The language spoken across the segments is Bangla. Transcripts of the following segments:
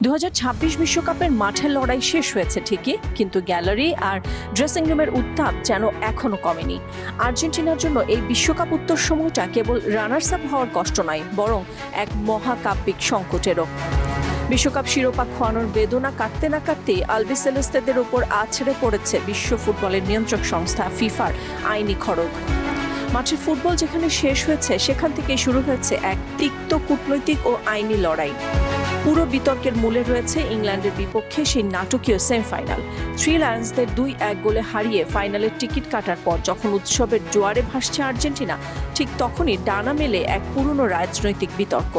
2026 বিশ্বকাপের মাঠের লড়াই শেষ হয়েছে ঠিকই, কিন্তু গ্যালারি আর ড্রেসিং রুমের উত্তাপ যেন এখনো কমেনি। আর্জেন্টিনার জন্য এই বিশ্বকাপ উত্তর সময়টা কেবল রানার্স আপ হওয়ার কষ্ট নয়, বরং এক মহাকাব্যিক সংকটেরও। বিশ্বকাপ শিরোপা খোয়ানোর বেদনা কাটতে না কাটতেই আলবিসেলেস্তেদের উপর আছড়ে পড়েছে বিশ্ব ফুটবলের নিয়ন্ত্রক সংস্থা ফিফার আইনি খড়গ। মাঠের ফুটবল যেখানে শেষ হয়েছে, সেখান থেকেই শুরু হয়েছে এক তিক্ত কূটনৈতিক ও আইনি লড়াই। পুরো বিতর্কের মূলে রয়েছে ইংল্যান্ডের বিপক্ষে সেই নাটকীয় সেমিফাইনাল। থ্রি লায়ন্সদের 2-1 গোলে হারিয়ে ফাইনালের টিকিট কাটার পর যখন উৎসবের জোয়ারে ভাসছে আর্জেন্টিনা, ঠিক তখনই ডানা মেলে এক পুরনো রাজনৈতিক বিতর্ক।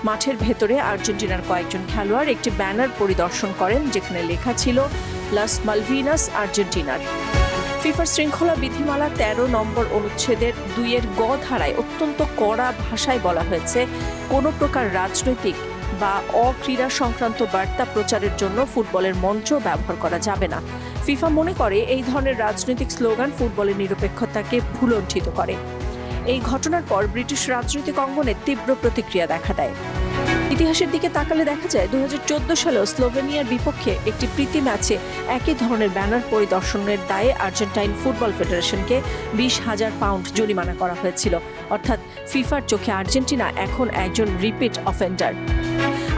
মাঠের ভেতরে আর্জেন্টিনার কয়েকজন খেলোয়াড় একটি ব্যানার পরিদর্শন করেন, যেখানে লেখা ছিল লাস মালভিনাস আর্জেন্টিনার। ফিফার শৃঙ্খলা বিধিমালা 13 নম্বর অনুচ্ছেদের 2 গ ধারায় অত্যন্ত কড়া ভাষায় বলা হয়েছে, কোনো প্রকার রাজনৈতিক বা অক্রীড়া সংক্রান্ত বার্তা প্রচারের জন্য ফুটবলের মঞ্চ ব্যবহার করা যাবে না। ফিফা মনে করে এই ধরনের রাজনৈতিক স্লোগান ফুটবলের নিরপেক্ষতাকে ভুলণ্ঠিত করে। এই ঘটনার পর ব্রিটিশ রাজনৈতিক অঙ্গনে তীব্র প্রতিক্রিয়া দেখা দেয়। ইতিহাসের দিকে তাকালে দেখা যায় 2014 সালেও স্লোভেনিয়ার বিপক্ষে একটি প্রীতি ম্যাচে একই ধরনের ব্যানার পরিদর্শনের দায়ে আর্জেন্টাইন ফুটবল ফেডারেশনকে 20,000 পাউন্ড জরিমানা করা হয়েছিল। অর্থাৎ ফিফার চোখে আর্জেন্টিনা এখন একজন repeat offender.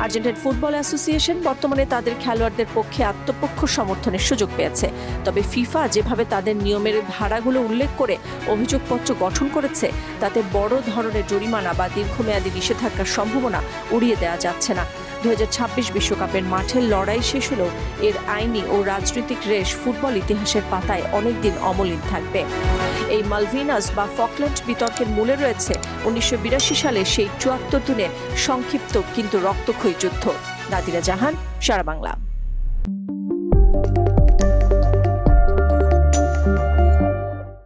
Argentine football association বর্তমানে তাদের খেলোয়াড়দের পক্ষে আত্মপক্ষ সমর্থনের সুযোগ পেয়েছে। তবে ফিফা যেভাবে তাদের নিয়মের ধারাগুলো উল্লেখ করে অভিযোগপত্র গঠন করেছে, তাতে বড় ধরনের জরিমানা বা দীর্ঘমেয়াদী নিষেধাজ্ঞার সম্ভাবনা উড়িয়ে দেওয়া যাচ্ছে না। 2026 বিশ্বকাপের মাঠের লড়াই শেষ হলেও এর আইনি ও রাজনৈতিক রেশ ফুটবল ইতিহাসের পাতায় অনেকদিন অমলিন থাকবে। এই মালভিনাস বা ফকল্যান্ড বিতর্কের মূলে রয়েছে 1982 সালে সেই 74 দিনের সংক্ষিপ্ত কিন্তু রক্তক্ষয়ী যুদ্ধ। নাদিরা জাহান, সারা বাংলা।